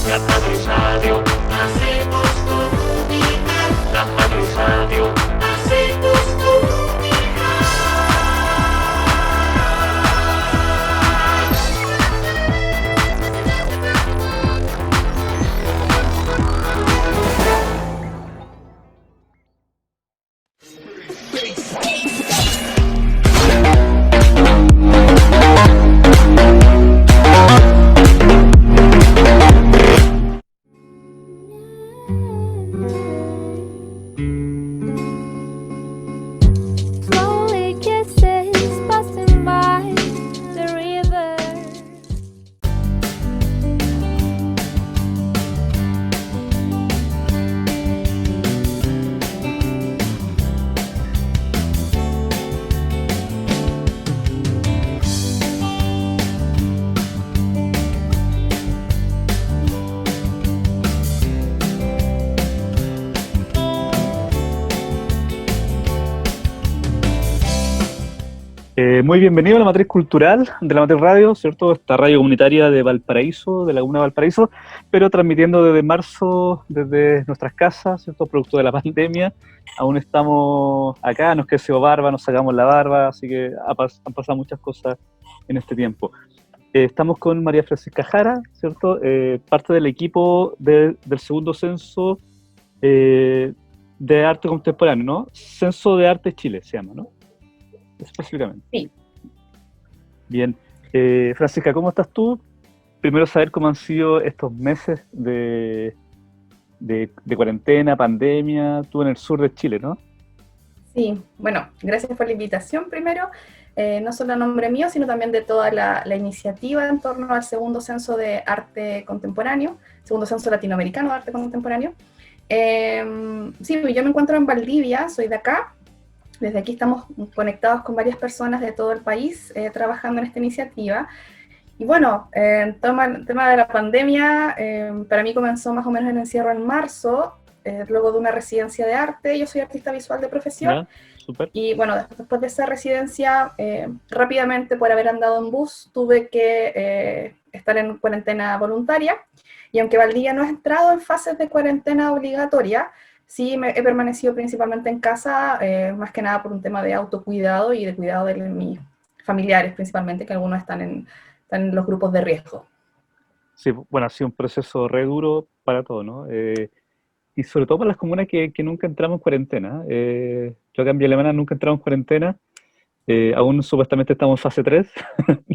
La Madrid Radio, hacemos comunidad. La Madrid Radio, hacemos comunidad. Slowly kisses passing by the river. Muy bienvenido a la Matriz Cultural de la Matriz Radio, ¿cierto? Esta radio comunitaria de Valparaíso, de la Comuna de Valparaíso, pero transmitiendo desde marzo, desde nuestras casas, ¿cierto? Producto de la pandemia. Aún estamos acá, nos creció barba, nos sacamos la barba, así que han pasado muchas cosas en este tiempo. Estamos con María Francisca Jara, ¿cierto? Parte del equipo del segundo censo de arte contemporáneo, ¿no? Censo de Arte Chile se llama, ¿no? Específicamente. Sí. Bien. Francisca, ¿cómo estás tú? Primero saber cómo han sido estos meses de cuarentena, pandemia, tú en el sur de Chile, ¿no? Sí, bueno, gracias por la invitación primero, no solo a nombre mío, sino también de toda la iniciativa en torno al segundo censo de arte contemporáneo, segundo censo latinoamericano de arte contemporáneo. Sí, yo me encuentro en Valdivia, soy de acá. Desde aquí estamos conectados con varias personas de todo el país trabajando en esta iniciativa. Y bueno, el tema de la pandemia, para mí comenzó más o menos el encierro en marzo, luego de una residencia de arte. Yo soy artista visual de profesión. ¿Ya? Súper. Y bueno, después de esa residencia, rápidamente por haber andado en bus, tuve que estar en cuarentena voluntaria. Y aunque Valdivia no ha entrado en fases de cuarentena obligatoria, sí he permanecido principalmente en casa, más que nada por un tema de autocuidado y de cuidado de mis familiares principalmente, que algunos están en los grupos de riesgo. Sí, bueno, ha sido un proceso re duro para todos, ¿no? Y sobre todo para las comunas que nunca entramos en cuarentena. Yo acá en Villa Alemana nunca entramos en cuarentena. Aún supuestamente estamos en fase 3.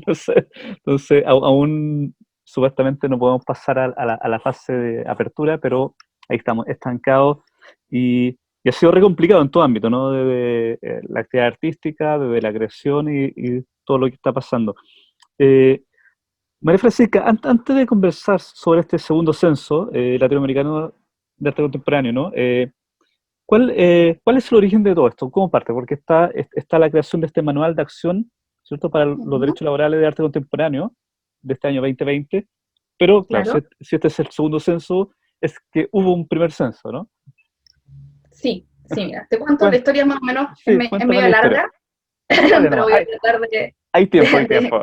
No sé. Entonces, aún supuestamente no podemos pasar a la fase de apertura, pero ahí estamos, estancados. Y ha sido re complicado en todo ámbito, ¿no? Desde la actividad artística, desde la creación y todo lo que está pasando. María Francisca, antes de conversar sobre este segundo censo latinoamericano de arte contemporáneo, ¿no? ¿Cuál es el origen de todo esto? ¿Cómo parte? Porque está la creación de este manual de acción, ¿cierto? Para los derechos laborales de arte contemporáneo de este año 2020, pero claro, Claro. si este es el segundo censo, es que hubo un primer censo, ¿no? Sí, mira, te cuento la historia más o menos, Sí, es cuéntame medio la historia. larga, Dale, pero no, voy a tratar de... hay tiempo, hay tiempo.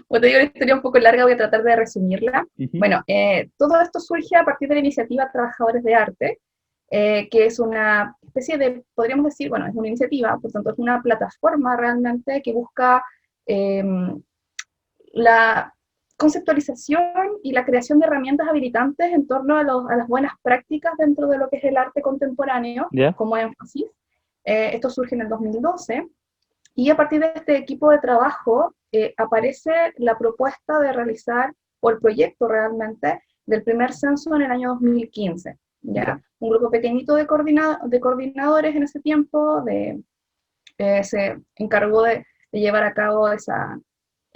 Como te digo, la historia un poco larga, voy a tratar de resumirla. Uh-huh. Bueno, todo esto surge a partir de la iniciativa Trabajadores de Arte, que es una especie de, podríamos decir, bueno, es una iniciativa, por tanto es una plataforma realmente que busca la conceptualización y la creación de herramientas habilitantes en torno a las buenas prácticas dentro de lo que es el arte contemporáneo, ¿Ya? como énfasis. Esto surge en el 2012, y a partir de este equipo de trabajo aparece la propuesta de realizar, o el proyecto realmente, del primer censo en el año 2015. ¿Ya? Un grupo pequeñito de coordinadores en ese tiempo se encargó de llevar a cabo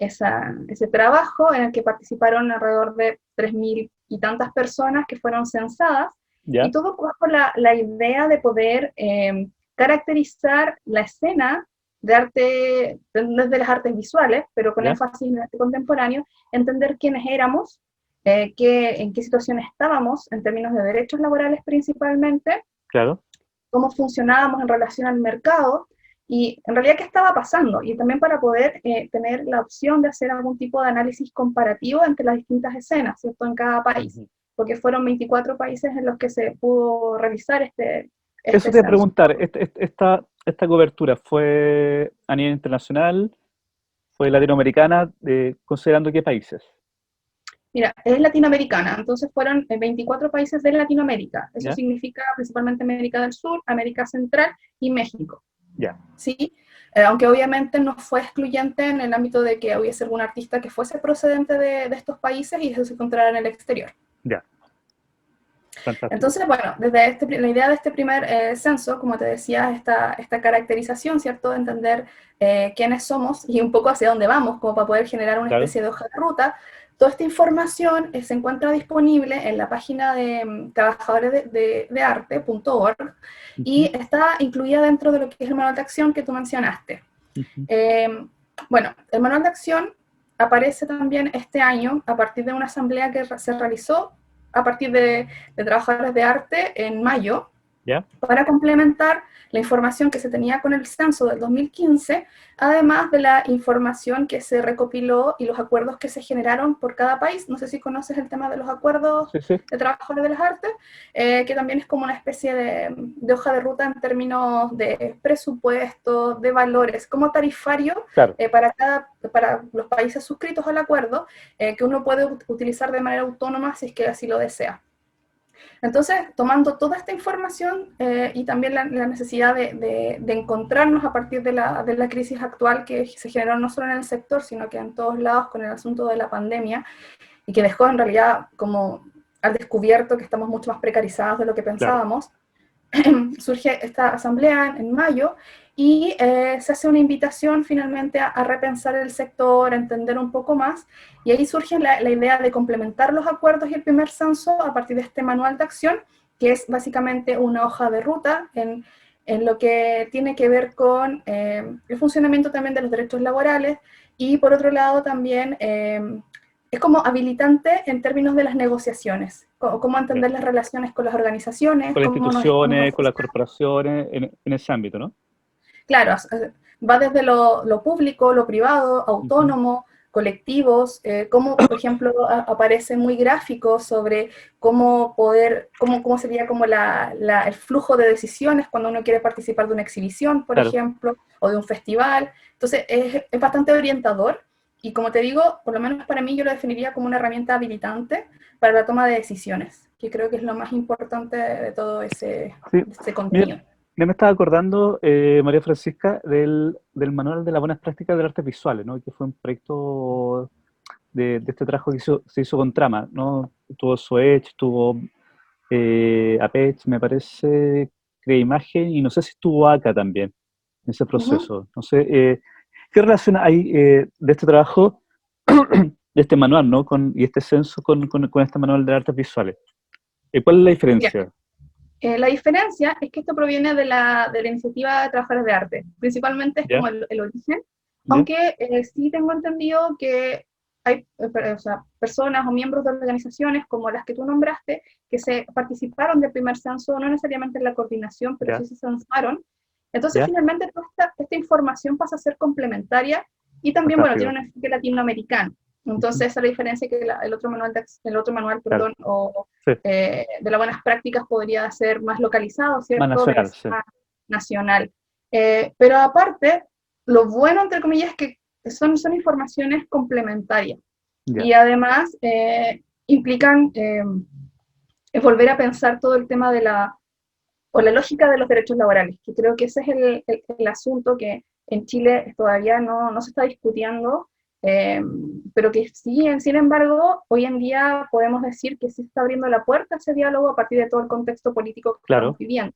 ese trabajo en el que participaron alrededor de 3.000 y tantas personas que fueron censadas, ¿Ya? Y todo bajo la idea de poder caracterizar la escena de arte, desde las artes visuales, pero con ¿Ya? énfasis en el arte contemporáneo, entender quiénes éramos, en qué situación estábamos en términos de derechos laborales principalmente, Claro. cómo funcionábamos en relación al mercado, y en realidad qué estaba pasando, y también para poder tener la opción de hacer algún tipo de análisis comparativo entre las distintas escenas, ¿cierto? En cada país, porque fueron 24 países en los que se pudo realizar este Eso te iba a censo. preguntar, esta cobertura fue a nivel internacional, fue latinoamericana, considerando qué países. Mira, es latinoamericana, entonces fueron 24 países de Latinoamérica. Eso ¿Ya? significa principalmente América del Sur, América Central y México. Ya, ¿Sí? Aunque obviamente no fue excluyente en el ámbito de que hubiese algún artista que fuese procedente de estos países y eso se encontrara en el exterior. ya, fantástico. Entonces, bueno, desde la idea de este primer censo, como te decía, esta caracterización, ¿cierto? De entender quiénes somos y un poco hacia dónde vamos, como para poder generar una Claro. especie de hoja de ruta. Toda esta información se encuentra disponible en la página de trabajadoresdearte.org y está incluida dentro de lo que es el manual de acción que tú mencionaste. Bueno, el manual de acción aparece también este año a partir de una asamblea que se realizó a partir de trabajadores de arte en mayo, ¿Ya? para complementar la información que se tenía con el censo del 2015, además de la información que se recopiló y los acuerdos que se generaron por cada país. No sé si conoces el tema de los acuerdos Sí, sí. de trabajadores de las artes, que también es como una especie de hoja de ruta en términos de presupuesto, de valores, como tarifario Claro. para los países suscritos al acuerdo, que uno puede utilizar de manera autónoma si es que así lo desea. Entonces, tomando toda esta información y también la necesidad de encontrarnos a partir de la crisis actual que se generó no solo en el sector, sino que en todos lados con el asunto de la pandemia, y que dejó en realidad como al descubierto que estamos mucho más precarizados de lo que pensábamos, surge esta asamblea en mayo y se hace una invitación finalmente a repensar el sector, a entender un poco más, y ahí surge la idea de complementar los acuerdos y el primer censo a partir de este manual de acción, que es básicamente una hoja de ruta en lo que tiene que ver con el funcionamiento también de los derechos laborales, y por otro lado también es como habilitante en términos de las negociaciones, cómo entender las relaciones con las organizaciones, Con las cómo instituciones, con las corporaciones, en ese ámbito, ¿no? Claro, va desde lo público, lo privado, autónomo, colectivos, cómo, por ejemplo, aparece muy gráfico sobre cómo sería como el flujo de decisiones cuando uno quiere participar de una exhibición, por Claro. ejemplo, o de un festival. Entonces, es bastante orientador y, como te digo, por lo menos para mí yo lo definiría como una herramienta habilitante para la toma de decisiones, que creo que es lo más importante de todo ese contenido. Mira, me estaba acordando, María Francisca, del Manual de las Buenas Prácticas de Artes Visuales, ¿no? Que fue un proyecto de este trabajo que se hizo con Trama, ¿no? Tuvo Soech, tuvo Apech, me parece, Crea Imagen, y no sé si estuvo acá también, en ese proceso. No sé, ¿qué relación hay de este trabajo, de este manual, ¿no? Y este censo con este Manual de Artes Visuales? ¿Cuál es la diferencia? La diferencia es que esto proviene de la iniciativa de trabajadores de arte. Principalmente es ¿Ya? como el origen, ¿Ya? aunque sí tengo entendido que hay personas o miembros de organizaciones como las que tú nombraste que se participaron del primer censo, no necesariamente en la coordinación, pero ¿Ya? sí se censaron. Entonces, ¿Ya? finalmente, toda esta información pasa a ser complementaria y también, bueno, tiene un enfoque latinoamericano. Entonces, esa es la diferencia que el otro manual, Claro. Sí. de las buenas prácticas podría ser más localizado, ¿cierto? Más nacional, sí. Más nacional. Pero aparte, lo bueno, entre comillas, es que son informaciones complementarias. Ya. Y además implican volver a pensar todo el tema de la lógica de los derechos laborales, que creo que ese es el asunto que en Chile todavía no se está discutiendo, pero que sí, sin embargo, hoy en día podemos decir que sí está abriendo la puerta a ese diálogo a partir de todo el contexto político que Claro. estamos viviendo.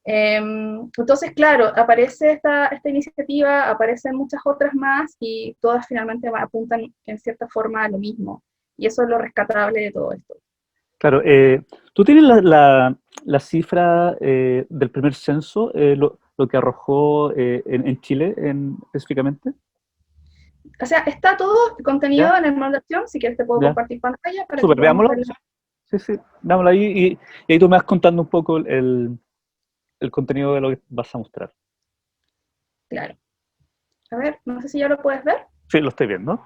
Entonces, claro, aparece esta iniciativa, aparecen muchas otras más y todas finalmente apuntan en cierta forma a lo mismo. Y eso es lo rescatable de todo esto. Claro, ¿tú tienes la cifra del primer censo, lo que arrojó en Chile específicamente? O sea, está todo contenido ¿Ya? en el manual de acción, si quieres te puedo ¿Ya? compartir pantalla para que Súper, podamos veámoslo. verlo. Sí, sí, veámoslo ahí y ahí tú me vas contando un poco el contenido de lo que vas a mostrar. Claro. A ver, no sé si ya lo puedes ver. Sí, lo estoy viendo.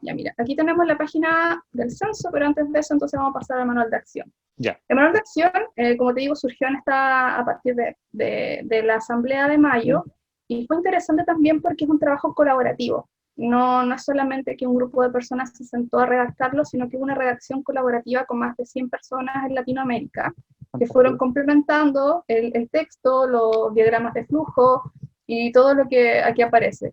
Ya mira, aquí tenemos la página del censo, pero antes de eso entonces vamos a pasar al manual de acción. Ya. El manual de acción, como te digo, surgió a partir de la asamblea de mayo, y fue interesante también porque es un trabajo colaborativo. No es solamente que un grupo de personas se sentó a redactarlo, sino que es una redacción colaborativa con más de 100 personas en Latinoamérica, que fueron complementando el texto, los diagramas de flujo y todo lo que aquí aparece.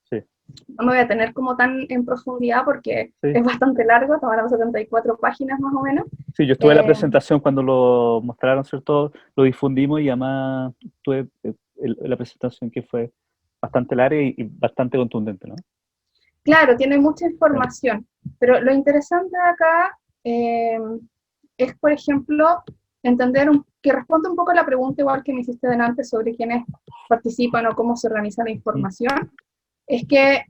Sí. No me voy a tener como tan en profundidad porque Sí. es bastante largo, estamos hablando de 74 páginas más o menos. Sí, yo estuve en la presentación cuando lo mostraron, ¿cierto? Lo difundimos y además tuve la presentación que fue bastante larga y bastante contundente, ¿no? Claro, tiene mucha información, pero lo interesante de acá es, por ejemplo, entender que responde un poco a la pregunta igual que me hiciste delante sobre quiénes participan o cómo se organiza la información. Es que,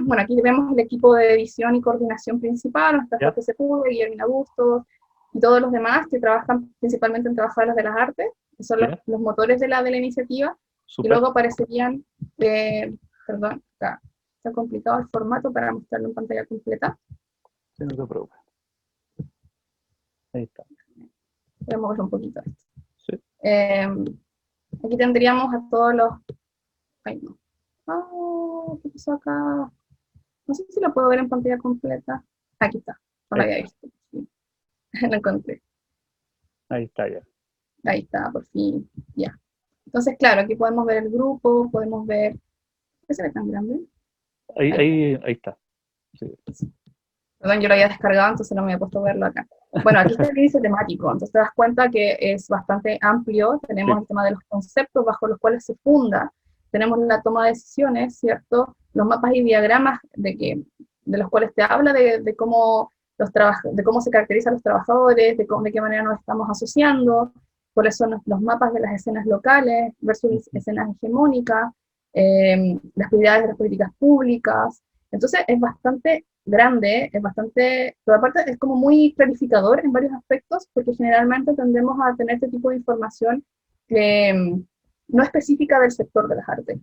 bueno, aquí vemos el equipo de edición y coordinación principal, nuestra jefe Sepúlveda, Guillermina Bustos, y todos los demás que trabajan principalmente en Trabajadores de las Artes, que son los motores de la iniciativa. Super. Y luego aparecerían, perdón, acá está complicado el formato para mostrarlo en pantalla completa. Sí, no te preocupes. Ahí está. Voy a mover un poquito esto. Sí. Aquí tendríamos a todos los... Ay, no. ¿Qué pasó acá? No sé si lo puedo ver en pantalla completa. Aquí está. No lo había visto. Sí. Lo encontré. Ahí está ya. Ahí está, por fin. Ya. Entonces, claro, aquí podemos ver el grupo, podemos ver... ¿Qué se ve tan grande? Ahí está. Sí. Perdón, yo lo había descargado, entonces no me había puesto a verlo acá. Bueno, aquí está el índice temático, entonces te das cuenta que es bastante amplio. Tenemos el tema de los conceptos bajo los cuales se funda. Tenemos la toma de decisiones, ¿cierto? Los mapas y diagramas de los cuales te habla de cómo se caracterizan los trabajadores, de qué manera nos estamos asociando, cuáles son los mapas de las escenas locales versus escenas hegemónicas, las prioridades de las políticas públicas. Entonces es bastante grande, pero aparte es como muy clarificador en varios aspectos, porque generalmente tendemos a tener este tipo de información que no específica del sector de las artes.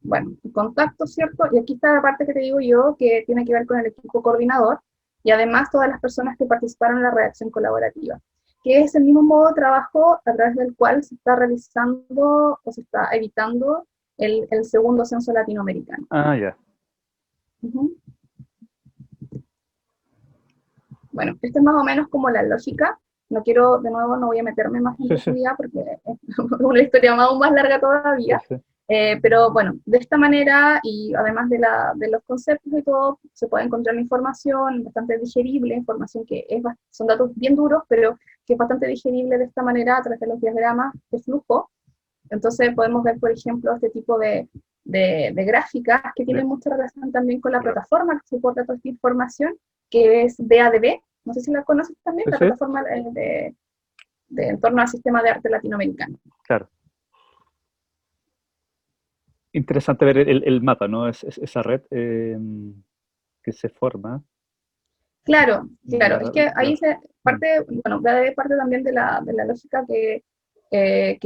Bueno, contacto, ¿cierto? Y aquí está la parte que te digo yo, que tiene que ver con el equipo coordinador, y además todas las personas que participaron en la redacción colaborativa, que es el mismo modo de trabajo a través del cual se está realizando o se está editando el segundo censo latinoamericano. Ah, ya. Bueno, esto es más o menos como la lógica. No quiero, de nuevo, no voy a meterme más en profundidad porque es una historia aún más larga todavía. Pero bueno, de esta manera, y además de los conceptos y todo, se puede encontrar la información bastante digerible, información que son datos bien duros, pero que es bastante digerible de esta manera a través de los diagramas de flujo. Entonces podemos ver, por ejemplo, este tipo de gráficas que tienen mucha relación también con la plataforma que soporta toda esta información, que es BADB. No sé si la conoces también, la plataforma de en torno al sistema de arte latinoamericano. Claro. Interesante ver el mapa, ¿no? Esa red que se forma. Claro, es que ahí BADB parte también de la lógica que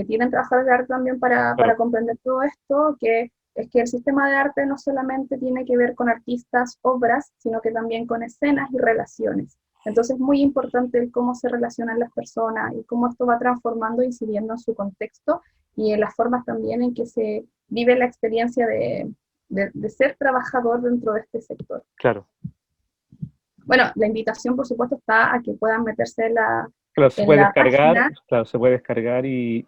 tienen trabajadores de arte también para comprender todo esto, que es que el sistema de arte no solamente tiene que ver con artistas, obras, sino que también con escenas y relaciones. Entonces es muy importante el cómo se relacionan las personas y cómo esto va transformando e incidiendo en su contexto y en las formas también en que se vive la experiencia de ser trabajador dentro de este sector. Claro. Bueno, la invitación, por supuesto, está a que puedan meterse en la Claro, se puede descargar, página. claro, se puede descargar y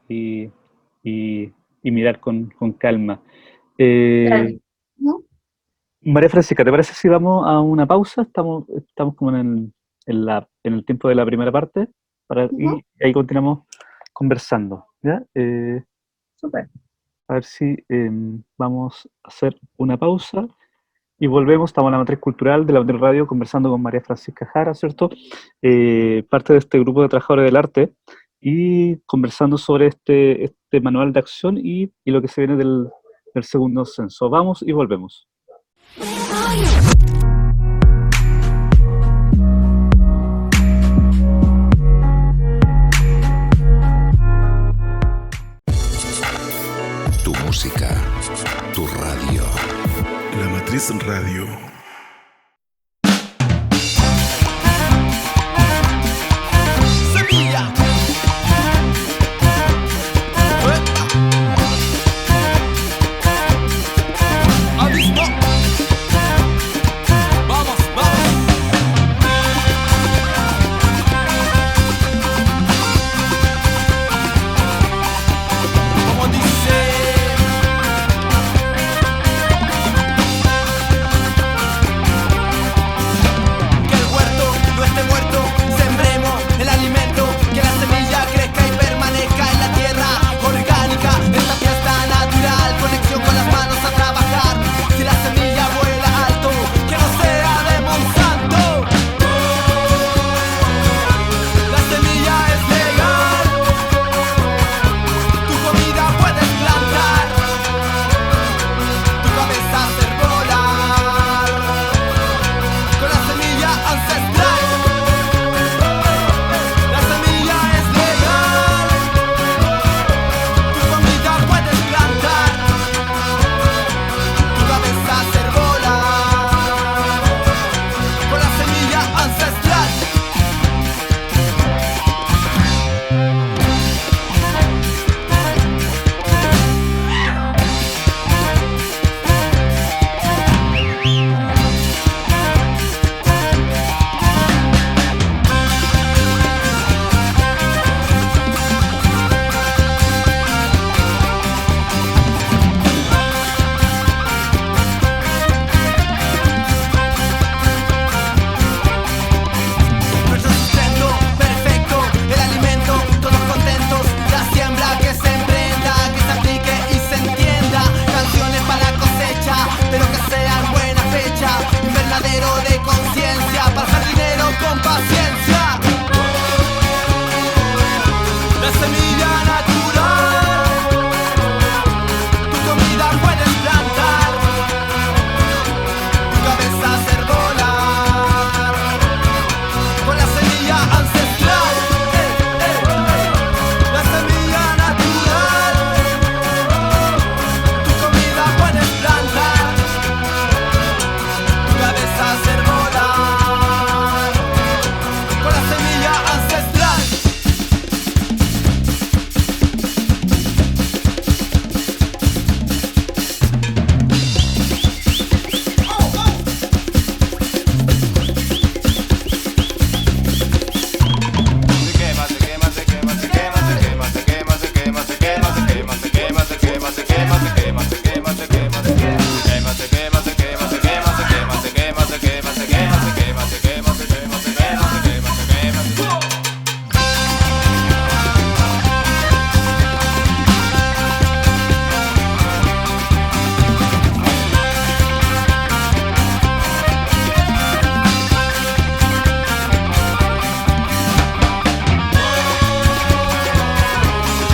mirar con calma. María Francisca, ¿te parece si vamos a una pausa? Estamos como en el tiempo de la primera parte, y ahí continuamos conversando, ¿ya? Súper. A ver si vamos a hacer una pausa y volvemos. Estamos en la matriz cultural de la Matriz Radio conversando con María Francisca Jara, ¿cierto? Parte de este grupo de trabajadores del arte y conversando sobre este manual de acción y lo que se viene del segundo censo. Vamos y volvemos. Tu Semillas Radio. Semilla. Abismo. Vamos, vamos. Como dice. Que el huerto no esté muerto, sembremos el alimento, que la semilla crezca y permanezca en la tierra orgánica. Esta fiesta natural, conexión con las manos a trabajar. Si la semilla vuela alto, que no sea de Monsanto. La semilla es legal, tu comida puedes plantar, tu cabeza hacer volar con la semilla ancestral. La semilla es legal, tu comida puedes plantar, tu cabeza hacer volar con la semilla ancestral. Nuestro sustento perfecto, el alimento, todos contentos. La siembra que se emprenda, que se aplique y se entienda. Canciones para la cosecha, pero que sean buena fecha. Invernadero de conciencia, para jardinero con paciencia. La semilla natural, tu comida puedes plantar, tu cabeza hacer volar con la semilla ancestral. La semilla natural, tu comida puedes plantar, tu cabeza hacer volar con la semilla ancestral.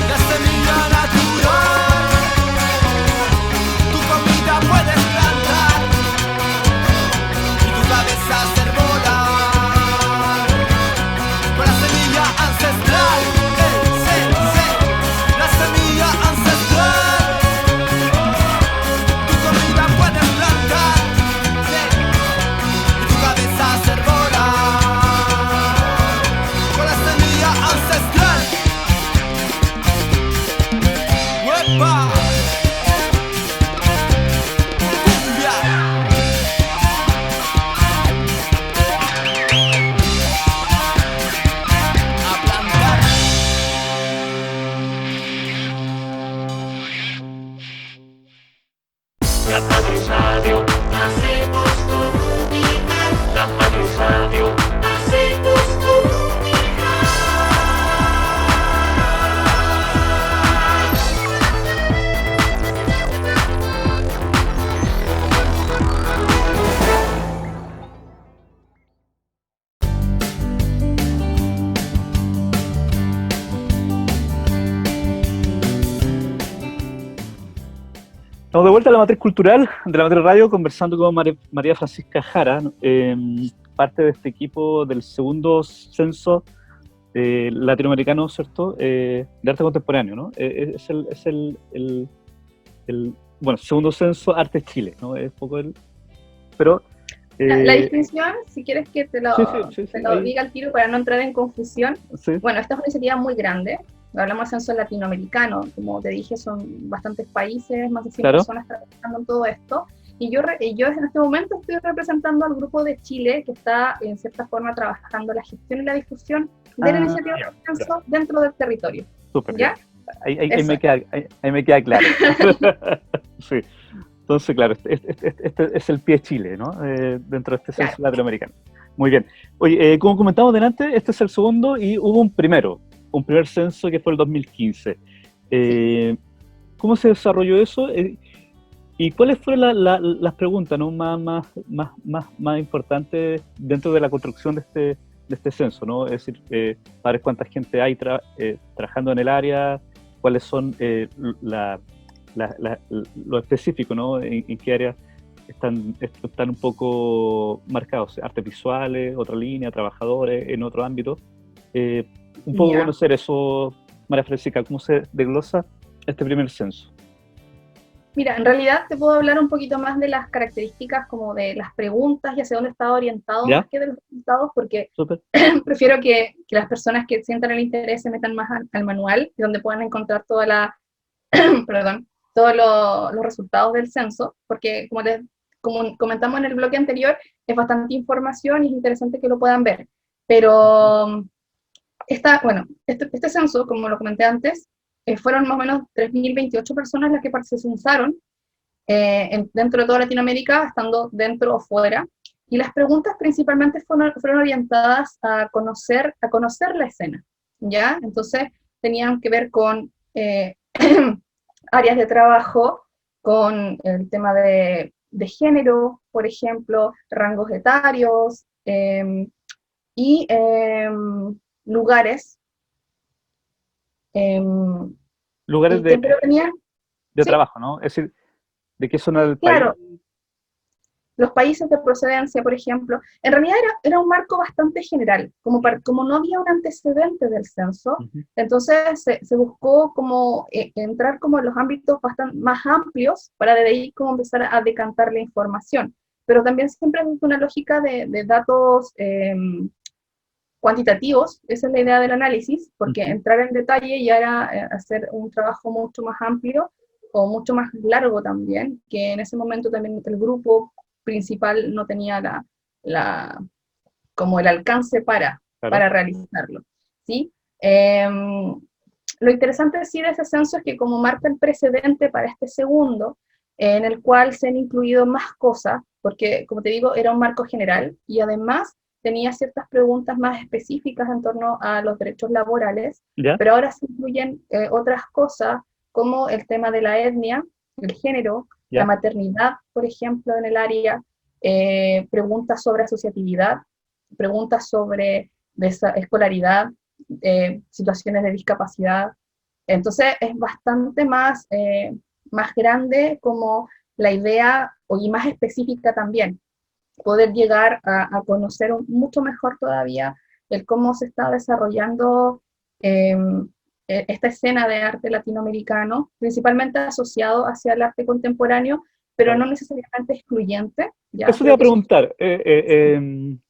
La semilla natural, tu comida puedes plantar y tu cabeza hacer volar con la semilla ancestral. La semilla ancestral, tu comida puedes plantar y tu cabeza hacer volar con la semilla ancestral. ¡Uepa! ¡Cumbia! A plantar. La Matriz Radio, hacemos comunidad. La Matriz Radio, hacemos comunidad. Estamos de vuelta a la matriz cultural de la Matriz Radio, conversando con María Francisca Jara, parte de este equipo del segundo censo latinoamericano, ¿cierto? De arte contemporáneo, ¿no? Es el segundo censo Arte Chile, ¿no? Es un poco pero... La distinción, si quieres que te lo, sí, te lo ahí, diga al tiro para no entrar en confusión, sí, bueno, esta es una iniciativa muy grande, hablamos de censo latinoamericano, como te dije, son bastantes países, más de 100 claro, personas trabajando en todo esto, y yo en este momento estoy representando al grupo de Chile que está en cierta forma trabajando la gestión y la difusión de la iniciativa ya, de censo dentro del territorio, súper, ¿ya? ya. Ahí Eso. ahí me queda claro. Sí. Entonces, claro, este es el pie Chile, ¿no? Dentro de este censo Claro. latinoamericano. Muy bien. Oye, como comentamos delante, este es el segundo y hubo un primer censo que fue el 2015. Sí. ¿Cómo se desarrolló eso? ¿Y cuáles fueron las preguntas, ¿no? más importantes dentro de la construcción de este censo, ¿no? Es decir, para ver cuánta gente hay trabajando en el área, cuáles son lo específico, ¿no? En qué áreas están un poco marcados, artes visuales, otra línea, trabajadores, en otro ámbito. Un poco Ya. conocer eso, María Francisca, cómo se desglosa este primer censo. Mira, en realidad te puedo hablar un poquito más de las características, como de las preguntas y hacia dónde está orientado, ¿Ya? más que de los resultados, porque Súper. prefiero que las personas que sientan el interés se metan más al manual, donde puedan encontrar perdón, todos los resultados del censo, porque como comentamos en el bloque anterior, es bastante información y es interesante que lo puedan ver. Pero este censo, como lo comenté antes, fueron más o menos 3.028 personas las que se censaron dentro de toda Latinoamérica, estando dentro o fuera. Y las preguntas principalmente fueron orientadas a conocer la escena, ¿ya? Entonces tenían que ver con áreas de trabajo, con el tema de género, por ejemplo, rangos etarios, y lugares. Lugares Y que tenía, de sí, trabajo, ¿no? Es decir, de qué zona del país. claro, los países de procedencia, por ejemplo. En realidad era un marco bastante general, como no había un antecedente del censo, Uh-huh. entonces se buscó como entrar como en los ámbitos bastante más amplios para de ahí como empezar a decantar la información. Pero también siempre es una lógica de datos cuantitativos, esa es la idea del análisis, porque Uh-huh. entrar en detalle ya era hacer un trabajo mucho más amplio o mucho más largo también, que en ese momento también el grupo principal no tenía como el alcance Claro. para realizarlo, ¿sí? Lo interesante sí de ese censo es que como marca el precedente para este segundo, en el cual se han incluido más cosas, porque como te digo, era un marco general, y además tenía ciertas preguntas más específicas en torno a los derechos laborales, ¿Ya? pero ahora se incluyen otras cosas como el tema de la etnia, el género, la ¿Ya? maternidad, por ejemplo, en el área, preguntas sobre asociatividad, preguntas sobre escolaridad, situaciones de discapacidad. Entonces es bastante más grande como la idea, y más específica también, poder llegar a conocer mucho mejor todavía el cómo se está desarrollando eh, esta escena de arte latinoamericano, principalmente asociado hacia el arte contemporáneo, pero no Claro. necesariamente excluyente. ¿Ya? Eso te iba Creo a que eso, preguntar. En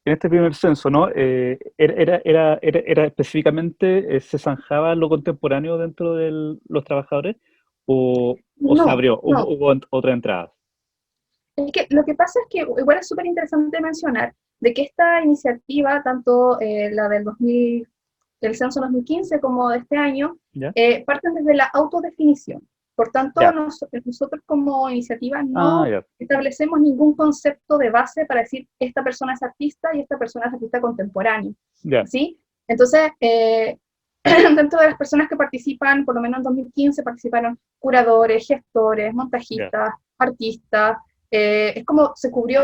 este primer censo, ¿no? ¿Era específicamente, se zanjaba lo contemporáneo dentro de los trabajadores o se no, abrió, no. hubo otra entrada? Es que lo que pasa es que igual es súper interesante mencionar de que esta iniciativa, tanto la del censo 2015 como de este año, ¿Ya? parten desde la autodefinición. Por tanto, Ya. nosotros como iniciativa Ah, no ya. establecemos ningún concepto de base para decir esta persona es artista y esta persona es artista contemporáneo, Ya. ¿sí? Entonces, dentro de las personas que participan, por lo menos en 2015 participaron curadores, gestores, Ya. montajistas, artistas. Es como se cubrió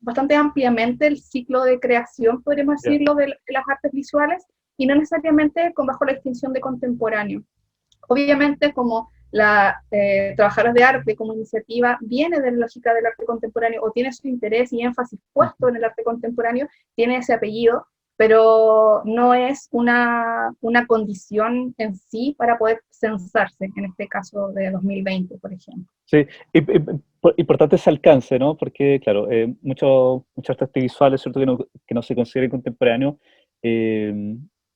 bastante ampliamente el ciclo de creación, podríamos Ya. decirlo, de las artes visuales, y no necesariamente bajo la distinción de contemporáneo. Obviamente, como Trabajadoras de Arte como iniciativa viene de la lógica del arte contemporáneo o tiene su interés y énfasis puesto en el arte contemporáneo, tiene ese apellido, pero no es una condición en sí para poder censarse, en este caso de 2020, por ejemplo. Sí, importante ese alcance, ¿no? Porque, claro, muchos artistas visuales, ¿cierto? Que no se consideren contemporáneos, eh,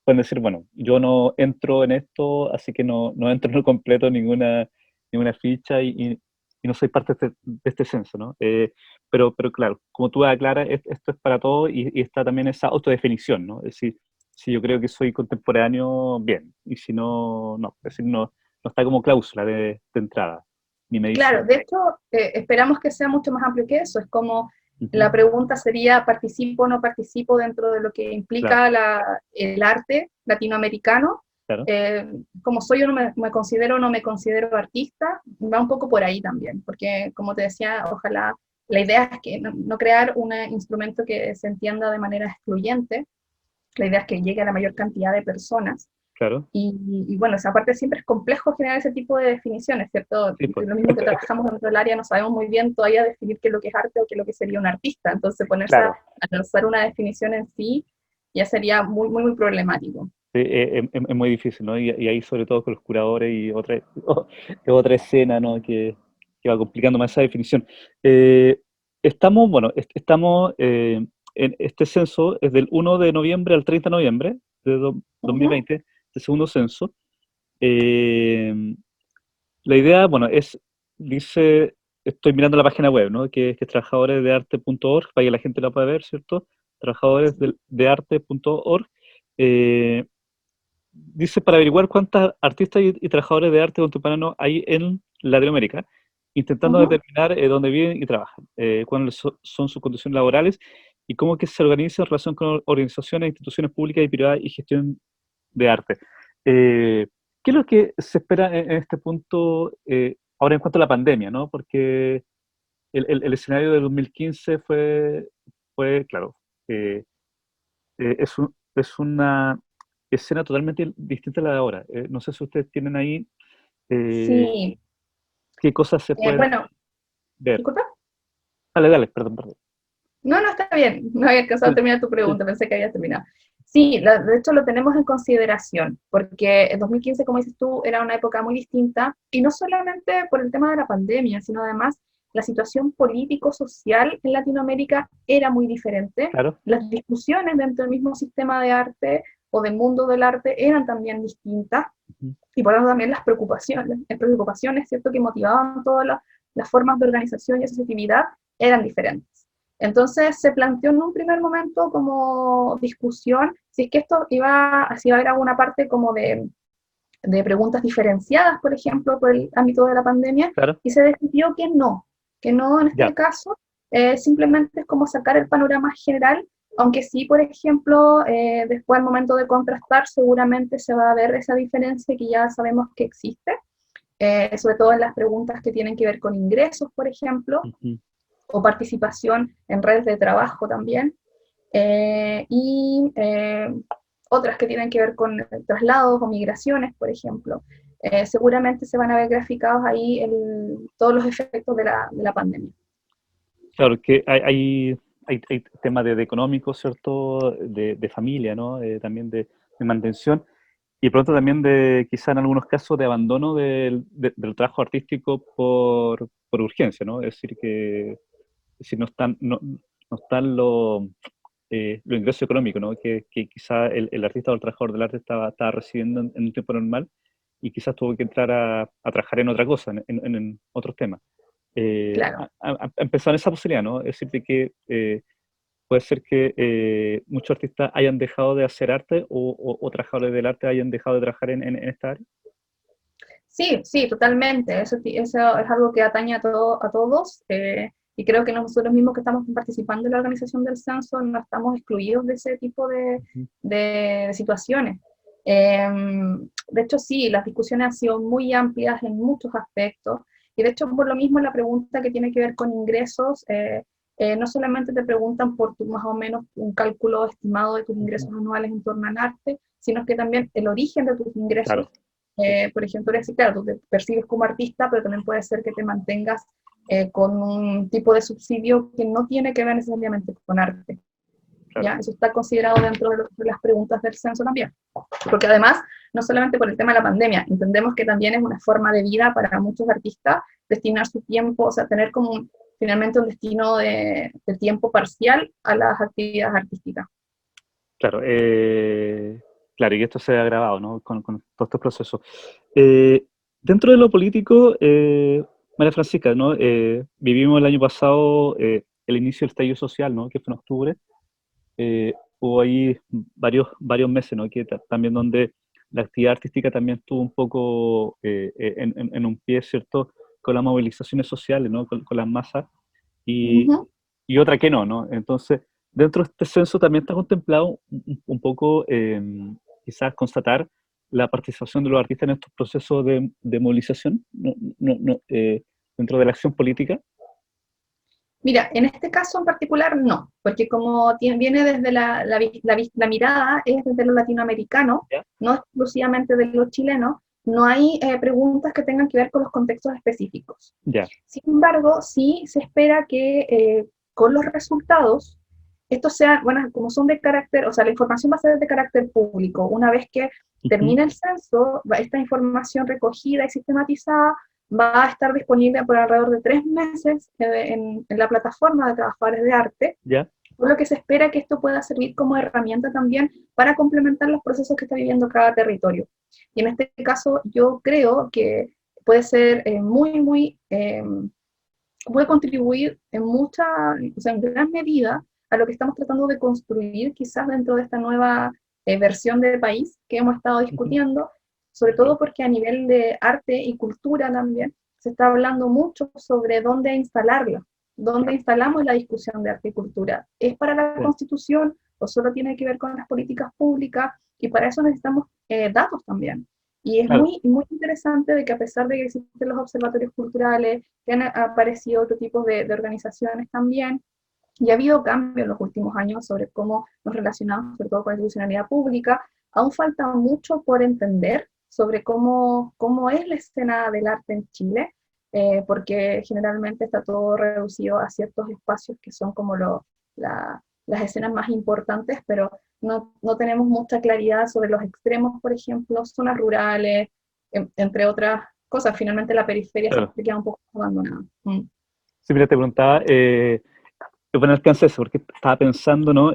pueden decir, bueno, yo no entro en esto, así que no entro en completo ninguna ficha y no soy parte de este censo, ¿no? Pero claro, como tú aclaras, esto es para todos y está también esa autodefinición, ¿no? Es decir, si yo creo que soy contemporáneo, bien, y si no, no. Es decir, no está como cláusula de entrada, ni Claro, medición. de hecho, esperamos que sea mucho más amplio que eso. Es como Ujú, la pregunta sería, ¿participo o no participo dentro de lo que claro, implica el arte latinoamericano? claro, Eh, como soy o no me considero o no me considero artista, va un poco por ahí también, porque como te decía, ojalá, la idea es que no crear un instrumento que se entienda de manera excluyente, la idea es que llegue a la mayor cantidad de personas. claro. Y bueno, esa parte siempre es complejo generar ese tipo de definiciones, ¿cierto? Sí, pues, Lo mismo que trabajamos dentro del área, no sabemos muy bien todavía definir qué es lo que es arte o qué es lo que sería un artista. Entonces, ponerse claro. a lanzar una definición en sí ya sería muy, muy, muy problemático. Sí, es muy difícil, ¿no? Y ahí sobre todo con los curadores y otra escena, ¿no? Que va complicando más esa definición. Eh, bueno, estamos en este censo es del 1 de noviembre al 30 de noviembre de Uh -huh, 2020, el segundo censo. Eh, la idea, bueno, dice, estoy mirando la página web, ¿no? Que es trabajadoresdearte.org, para que la gente la pueda ver, ¿cierto? Trabajadoresdearte.org. Eh, Dice para averiguar cuántos artistas y trabajadores de arte contemporáneo hay en Latinoamérica, uh intentando -huh. determinar dónde viven y trabajan, cuáles son sus condiciones laborales y cómo que se organiza en relación con organizaciones, instituciones públicas y privadas y gestión de arte. Eh, ¿Qué es lo que se espera en este punto ahora en cuanto a la pandemia, ¿no? Porque el escenario de 2015 fue claro, eh, es una escena totalmente distinta a la de ahora. No sé si ustedes tienen ahí eh, Sí, qué cosas se pueden bueno, ver. disculpa. Dale, dale, perdón, perdón. No, no, está bien. No había alcanzado a Sí, terminar tu sí, pregunta, pensé que había terminado. Sí, de hecho lo tenemos en consideración, porque el 2015, como dices tú, era una época muy distinta, y no solamente por el tema de la pandemia, sino además la situación político-social en Latinoamérica era muy diferente. claro. Las discusiones dentro del mismo sistema de arte o del mundo del arte eran también distintas, Ujú, y por eso también las preocupaciones, ¿cierto?, que motivaban todas las formas de organización y asociatividad eran diferentes. Entonces se planteó en un primer momento como discusión si es que si iba a haber alguna parte como de preguntas diferenciadas, por ejemplo, por el ámbito de la pandemia, claro, y se decidió que no en ya. este caso, simplemente es como sacar el panorama general, aunque sí, por ejemplo, después al momento de contrastar seguramente se va a ver esa diferencia que ya sabemos que existe, sobre todo en las preguntas que tienen que ver con ingresos, por ejemplo, Ujú. o participación en redes de trabajo también, y otras que tienen que ver con traslados o migraciones, por ejemplo. Seguramente se van a ver graficados ahí todos los efectos de la pandemia. Claro, que hay temas de económicos, ¿cierto? De familia, ¿no? También de mantención. Y pronto también quizá en algunos casos, de abandono del trabajo artístico por urgencia, ¿no? Es decir, si no están los ingresos económicos, ¿no? Que quizá el artista o el trabajador del arte estaba recibiendo en un tiempo normal y quizás tuvo que entrar a trabajar en otra cosa, en otros temas. Claro. Empezar esa posibilidad, ¿no? Es decir, de que puede ser que muchos artistas hayan dejado de hacer arte o trabajadores del arte hayan dejado de trabajar en esta área. Sí, sí, totalmente. Eso es algo que atañe a todos. Y creo que nosotros mismos que estamos participando en la organización del censo no estamos excluidos de ese tipo de, Ujú. de situaciones. De hecho, sí, las discusiones han sido muy amplias en muchos aspectos. Y de hecho, por lo mismo, la pregunta que tiene que ver con ingresos, no solamente te preguntan por más o menos un cálculo estimado de tus Ujú. ingresos anuales en torno al arte, sino que también el origen de tus ingresos. Claro, sí, Por ejemplo, claro, tú te percibes como artista, pero también puede ser que te mantengas con un tipo de subsidio que no tiene que ver necesariamente con arte. Claro. ¿ya? Eso está considerado dentro de las preguntas del censo también. Porque además, no solamente por el tema de la pandemia, entendemos que también es una forma de vida para muchos artistas destinar su tiempo, o sea, tener como finalmente un destino de tiempo parcial a las actividades artísticas. Claro, claro, y esto se ha agravado, ¿no? Con todos estos procesos. Dentro de lo político, María Francisca, ¿no? Vivimos el año pasado el inicio del estallido social, ¿no? Que fue en octubre. Hubo ahí varios meses, ¿no? Que también donde la actividad artística también estuvo un poco en un pie, ¿cierto? Con las movilizaciones sociales, ¿no? Con las masas, y, Ujú. y otra que no, ¿no? Entonces, dentro de este censo también está contemplado un poco, quizás constatar la participación de los artistas en estos procesos de movilización, dentro de la acción política. Mira, en este caso en particular no, porque como viene desde la mirada, es desde lo latinoamericano, ¿Ya? no exclusivamente de lo chileno, no hay preguntas que tengan que ver con los contextos específicos. Ya, Sin embargo, sí se espera que con los resultados, estos sean, bueno, como son de carácter, o sea, la información va a ser de carácter público. Una vez que termine el censo, esta información recogida y sistematizada va a estar disponible por alrededor de 3 meses en la plataforma de trabajadores de arte, ya, por lo que se espera que esto pueda servir como herramienta también para complementar los procesos que está viviendo cada territorio. Y en este caso yo creo que puede ser puede contribuir o sea, en gran medida a lo que estamos tratando de construir quizás dentro de esta nueva versión de país que hemos estado discutiendo, sobre todo porque a nivel de arte y cultura también se está hablando mucho sobre dónde instalarla, dónde instalamos la discusión de arte y cultura. ¿Es para la Constitución o solo tiene que ver con las políticas públicas? Y para eso necesitamos datos también. Y es claro. muy interesante de que a pesar de que existen los observatorios culturales, que han aparecido otro tipo de organizaciones también, y ha habido cambios en los últimos años sobre cómo nos relacionamos, sobre todo con la institucionalidad pública, aún falta mucho por entender sobre cómo es la escena del arte en Chile, porque generalmente está todo reducido a ciertos espacios que son como las escenas más importantes, pero no tenemos mucha claridad sobre los extremos, por ejemplo, zonas rurales, entre otras cosas. Finalmente la periferia se queda un poco abandonada. Sí, mira, te preguntaba, qué buen alcance eso, porque estaba pensando, ¿no?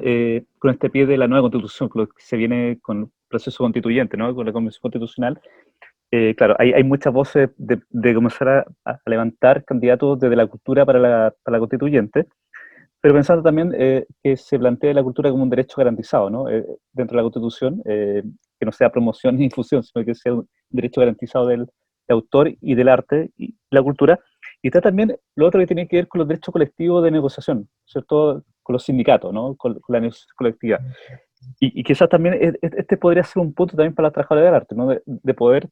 Con este pie de la nueva constitución, con lo que se viene con el proceso constituyente, ¿no? Con la convención constitucional. Claro, hay muchas voces de comenzar a levantar candidatos desde la cultura para la constituyente, pero pensando también que se plantee la cultura como un derecho garantizado, ¿no? Dentro de la Constitución, que no sea promoción ni difusión, sino que sea un derecho garantizado del autor y del arte y la cultura. Y está también lo otro que tiene que ver con los derechos colectivos de negociación, ¿cierto? Con los sindicatos, ¿no? Con la negociación colectiva. Y quizás también este podría ser un punto también para las trabajadoras del arte, ¿no? De poder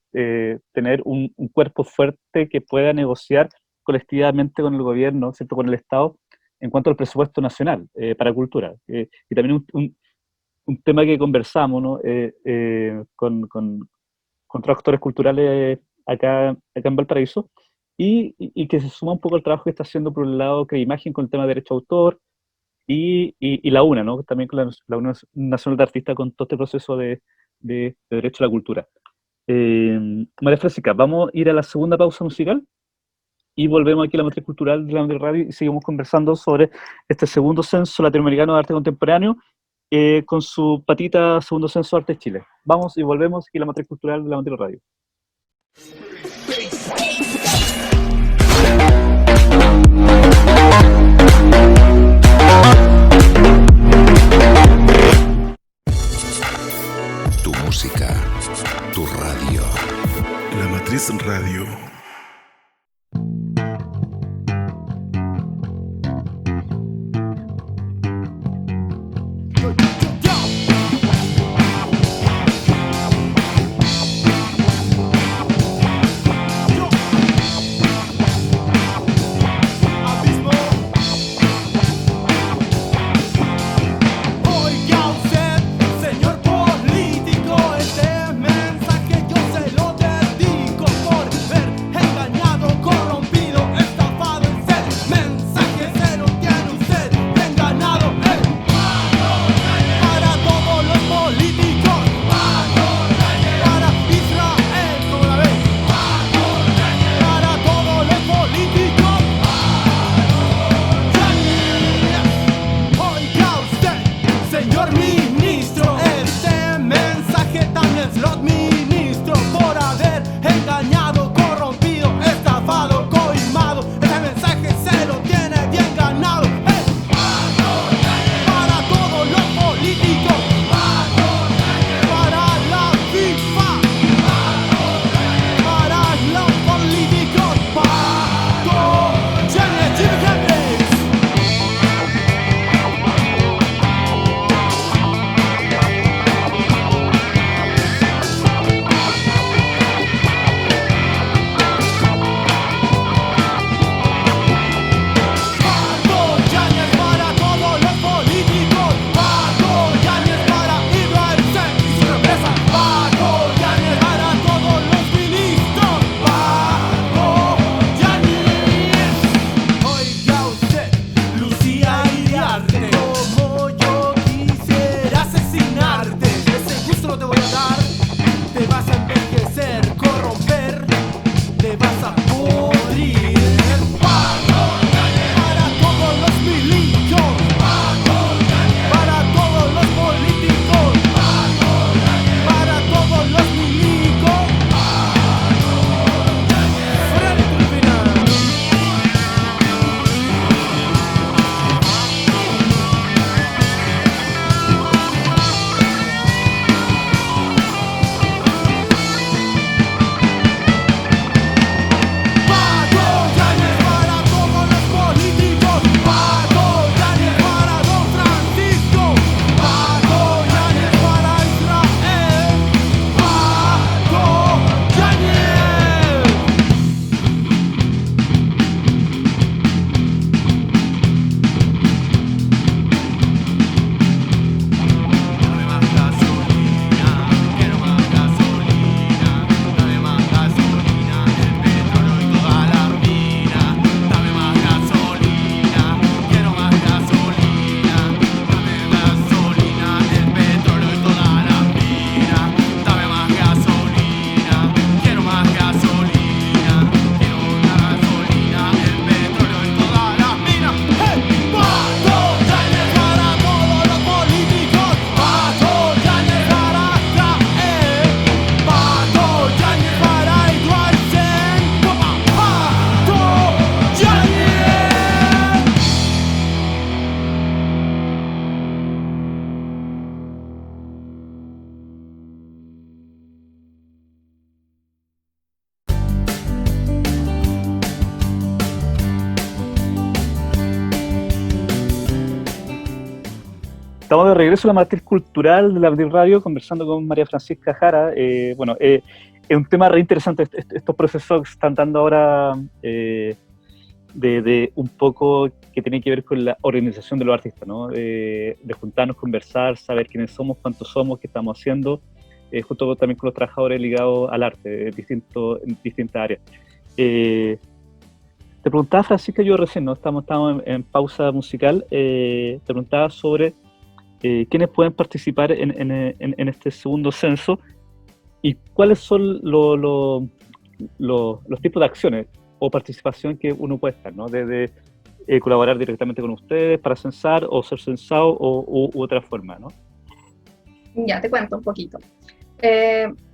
tener un cuerpo fuerte que pueda negociar colectivamente con el gobierno, ¿cierto? Con el Estado, en cuanto al presupuesto nacional para cultura. Y también un tema que conversamos, ¿no? Con otros actores culturales acá en Valparaíso, y que se suma un poco al trabajo que está haciendo por un lado que Imagen con el tema de derecho de autor, y la UNA, ¿no? También con la Unión Nacional de Artistas con todo este proceso de derecho a la cultura. María Francisca, vamos a ir a la segunda pausa musical y volvemos aquí a la matriz cultural de la Matriz Radio y seguimos conversando sobre este segundo censo latinoamericano de arte contemporáneo con su patita segundo censo de arte de Chile. Vamos y volvemos aquí a la matriz cultural de la Matriz Radio. Tu música, tu radio. La Matriz Radio. ministro. Este mensaje también se lo administro por haber engañado, corrompido, estafado, coimado. Este mensaje se lo tiene bien ganado. ¡Hey! Para todos los políticos, para la FIFA, para los políticos, Paco Yáñez, Jimi Hendrix. Paco Yáñez para todos los políticos, Paco Yáñez para Ibarzen y su empresa, Paco Yáñez para todos los ministros, Paco Yáñez. Oiga usted, Lucía Iriarte, como yo quisiera asesinarte, ese gusto no te voy a dar, te vas a envejecer, corromper, te vas a pudrir. Para todos los milicos, para todos los políticos, para todos los milicos, Freddy Turbina. Paco Yáñez para todos los políticos, Paco Yáñez para Don Francisco, Paco Yáñez para Israel, Paco Yáñez. Dame más gasolina, quiero más gasolina. Dame más gasolina, el petróleo y toda la mina. Dame más gasolina, quiero más gasolina. Dame gasolina, el petróleo y toda la mina. Dame más gasolina, quiero más gasolina. Quiero una gasolina, el petróleo y toda la mina. ¡Hey! Paco Yáñez para todos los políticos, Paco Yáñez para Israel, Paco Yáñez para Ibarzen, Paco Yáñez. Estamos de regreso a la matriz cultural de la Matriz Radio, conversando con María Francisca Jara. Bueno, es un tema re interesante estos procesos que se están dando ahora, de un poco que tiene que ver con la organización de los artistas, ¿no? De juntarnos, conversar, saber quiénes somos, cuántos somos, qué estamos haciendo, junto también con los trabajadores ligados al arte, en distintas áreas. Te preguntaba, Francisca, yo recién, ¿no? Estamos en pausa musical, te preguntaba sobre quiénes pueden participar en este segundo censo y cuáles son los tipos de acciones o participación que uno puede estar, ¿no? Desde colaborar directamente con ustedes para censar o ser censado u otra forma, ¿no? Ya, te cuento un poquito.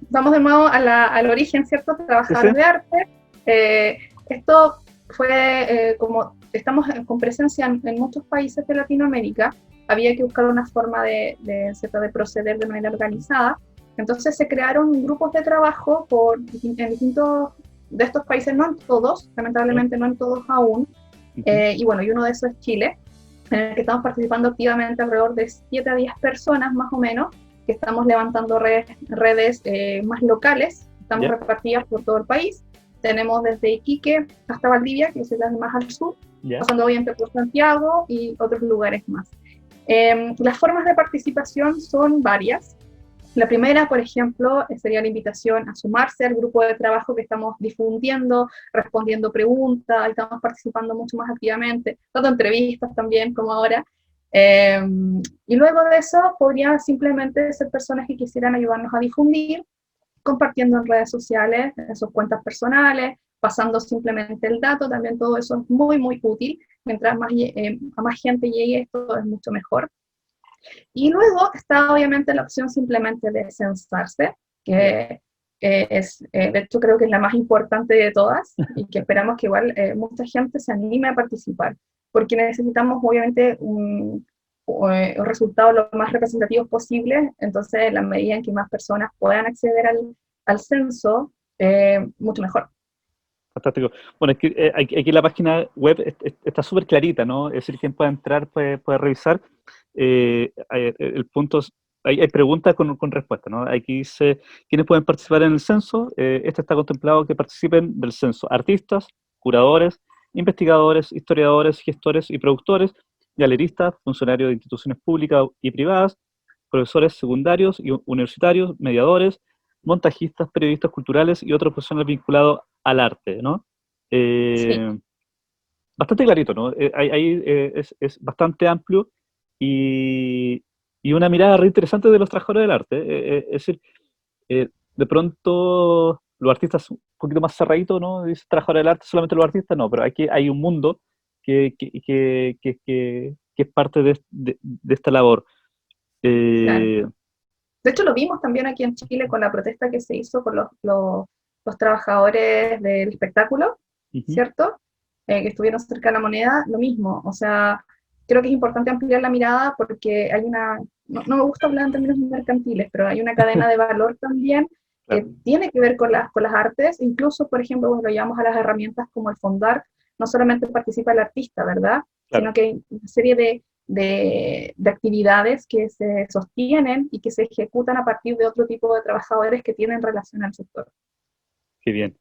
Vamos de nuevo al origen, ¿cierto? Trabajadores de arte. Esto fue como estamos con presencia en muchos países de Latinoamérica, había que buscar una forma de proceder de manera organizada. Entonces se crearon grupos de trabajo en distintos de estos países, no en todos, lamentablemente no en todos aún, y bueno, y uno de esos es Chile, en el que estamos participando activamente alrededor de 7 a 10 personas más o menos, que estamos levantando redes más locales, estamos repartidas por todo el país. Tenemos desde Iquique hasta Valdivia, que es la más al sur, pasando obviamente por Santiago y otros lugares más. Las formas de participación son varias. La primera, por ejemplo, sería la invitación a sumarse al grupo de trabajo que estamos difundiendo, respondiendo preguntas, estamos participando mucho más activamente, dando entrevistas también, como ahora. Y luego de eso, podrían simplemente ser personas que quisieran ayudarnos a difundir, compartiendo en redes sociales, en sus cuentas personales, pasando simplemente el dato, también todo eso es muy, muy útil. Mientras a más gente llegue, esto es mucho mejor. Y luego está obviamente la opción simplemente de censarse, que de hecho creo que es la más importante de todas y que esperamos que igual mucha gente se anime a participar, porque necesitamos obviamente un resultado lo más representativo posible. Entonces en la medida en que más personas puedan acceder al censo, mucho mejor. Fantástico. Bueno, es que aquí la página web está súper clarita, ¿no? Es decir, quien pueda entrar puede revisar. El punto hay preguntas con respuesta, ¿no? Aquí dice, ¿quiénes pueden participar en el censo? Este está contemplado que participen del censo artistas, curadores, investigadores, historiadores, gestores y productores, galeristas, funcionarios de instituciones públicas y privadas, profesores secundarios y universitarios, mediadores, montajistas, periodistas culturales y otros profesionales vinculados al arte, ¿no? Sí, Bastante clarito, ¿no? Ahí es bastante amplio y, y una mirada re interesante de los trabajadores del arte. Es decir, de pronto los artistas un poquito más cerraditos, ¿no? Dice trabajadores del arte, solamente los artistas, no, pero aquí hay un mundo que es parte de esta labor. claro. Eh, De hecho, lo vimos también aquí en Chile con la protesta que se hizo por los trabajadores del espectáculo, Ujú, ¿cierto? Que estuvieron cerca de la moneda, lo mismo. O sea, creo que es importante ampliar la mirada porque hay no me gusta hablar en términos mercantiles, pero hay una cadena de valor también que claro, tiene que ver con las artes. Incluso, por ejemplo, cuando lo llevamos a las herramientas como el Fondar, no solamente participa el artista, ¿verdad? claro, Sino que hay una serie de actividades que se sostienen y que se ejecutan a partir de otro tipo de trabajadores que tienen relación al sector. qué bien.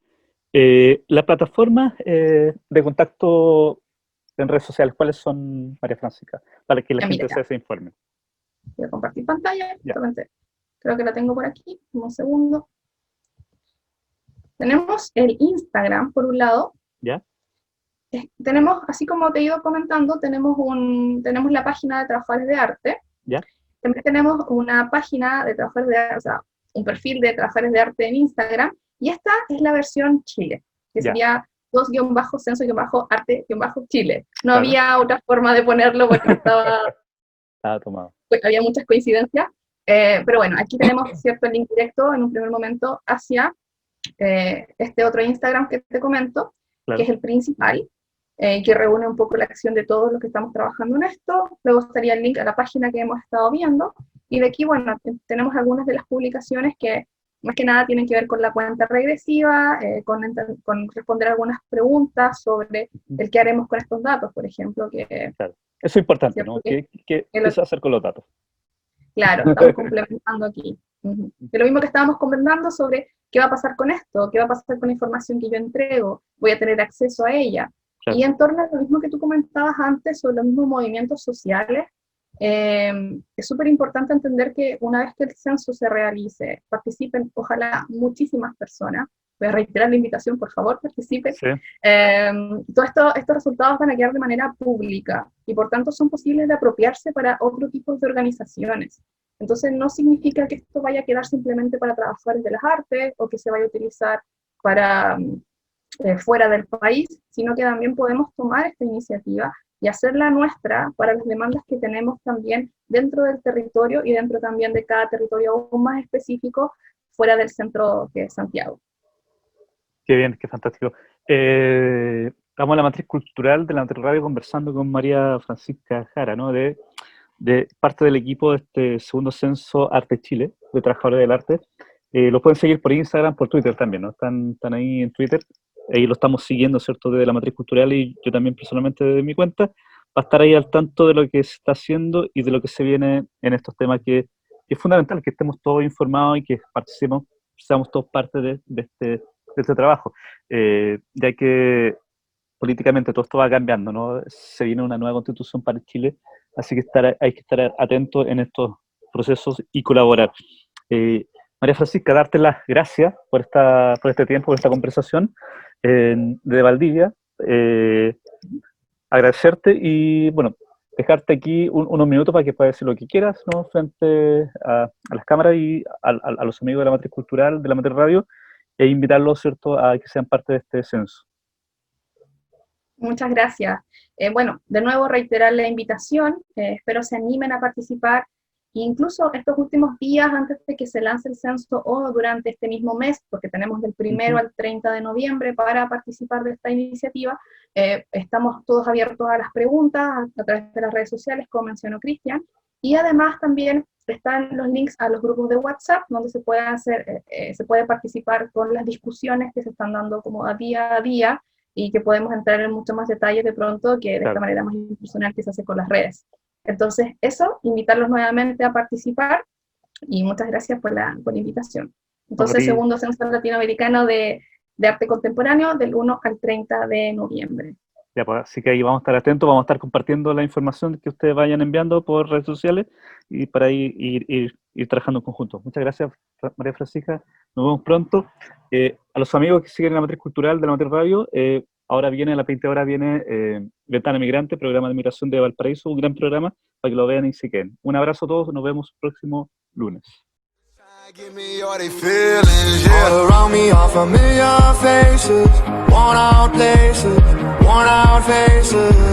La plataforma de contacto en redes sociales, ¿cuáles son, María Francisca? Para que la Ya, mira, gente ya, se informe. voy a compartir pantalla, Ya, justamente, creo que la tengo por aquí, un segundo. Tenemos el Instagram, por un lado. ya, Tenemos, así como te he ido comentando, tenemos la página de trabajadores de arte. ya, También tenemos una página de trabajadores de arte, o sea, un perfil de trabajadores de arte en Instagram, y esta es la versión Chile, que ya, sería censo-arte-Chile. No claro, había otra forma de ponerlo porque está tomado. había muchas coincidencias, pero bueno, aquí tenemos cierto el link directo en un primer momento hacia este otro Instagram que te comento, que es Claro, el principal, que reúne un poco la acción de todos los que estamos trabajando en esto. Luego estaría el link a la página que hemos estado viendo. Y de aquí, bueno, tenemos algunas de las publicaciones que más que nada tienen que ver con la cuenta regresiva, con responder algunas preguntas sobre el qué haremos con estos datos, por ejemplo, claro. Eso es importante, ¿cierto? ¿no? ¿Qué Que se va a hacer con los datos? Claro, estamos complementando aquí. Ujú. De lo mismo que estábamos comentando sobre qué va a pasar con esto, qué va a pasar con la información que yo entrego, voy a tener acceso a ella. Y Claro, en torno a lo mismo que tú comentabas antes sobre los mismos movimientos sociales, es súper importante entender que una vez que el censo se realice, participen ojalá muchísimas personas. Voy a reiterar la invitación, por favor, participen. sí, Eh, estos resultados van a quedar de manera pública y por tanto son posibles de apropiarse para otro tipo de organizaciones. Entonces no significa que esto vaya a quedar simplemente para trabajadores de las artes o que se vaya a utilizar para fuera del país, sino que también podemos tomar esta iniciativa y hacerla nuestra para las demandas que tenemos también dentro del territorio y dentro también de cada territorio aún más específico fuera del centro que es Santiago. qué bien, qué fantástico. Estamos en la matriz cultural de la Matriz Radio conversando con María Francisca Jara, ¿no? De parte del equipo de este segundo censo Arte Chile, de trabajadores del arte. Lo pueden seguir por Instagram, por Twitter también, ¿no? Están ahí en Twitter. Ahí lo estamos siguiendo, ¿cierto? Desde la matriz cultural y yo también personalmente desde mi cuenta, para estar ahí al tanto de lo que se está haciendo y de lo que se viene en estos temas que es fundamental, que estemos todos informados y que participemos, seamos todos parte de este trabajo. Ya que políticamente todo esto va cambiando, ¿no? Se viene una nueva constitución para Chile, así que hay que estar atentos en estos procesos y colaborar. Eh, María Francisca, darte las gracias por este tiempo, por esta conversación de Valdivia. Eh, Agradecerte y, bueno, dejarte aquí unos minutos para que puedas decir lo que quieras, ¿no? Frente a las cámaras y a los amigos de la matriz cultural, de la matriz radio, e invitarlos, ¿cierto?, a que sean parte de este censo. Muchas gracias. Bueno, de nuevo reiterar la invitación, espero se animen a participar, incluso estos últimos días antes de que se lance el censo o durante este mismo mes, porque tenemos del 1 al 30 de noviembre para participar de esta iniciativa. Estamos todos abiertos a las preguntas a través de las redes sociales, como mencionó Cristian, y además también están los links a los grupos de WhatsApp, donde se puede participar con las discusiones que se están dando como a día, y que podemos entrar en mucho más detalles de pronto que de esta manera más impersonal que se hace con las redes. Entonces, eso, invitarlos nuevamente a participar, y muchas gracias por la invitación. Entonces, segundo censo latinoamericano de arte contemporáneo, del 1 al 30 de noviembre. Ya, pues, así que ahí vamos a estar atentos, vamos a estar compartiendo la información que ustedes vayan enviando por redes sociales, y para ahí ir trabajando en conjunto. Muchas gracias, María Francisca, nos vemos pronto. A los amigos que siguen la matriz cultural de la Matriz Radio, ahora viene, a las 20 horas viene Ventana Migrante, programa de migración de Valparaíso, un gran programa para que lo vean y se queden. Un abrazo a todos, nos vemos el próximo lunes. Give me all they feelings, yeah. All around me are familiar faces, worn out places, worn out faces.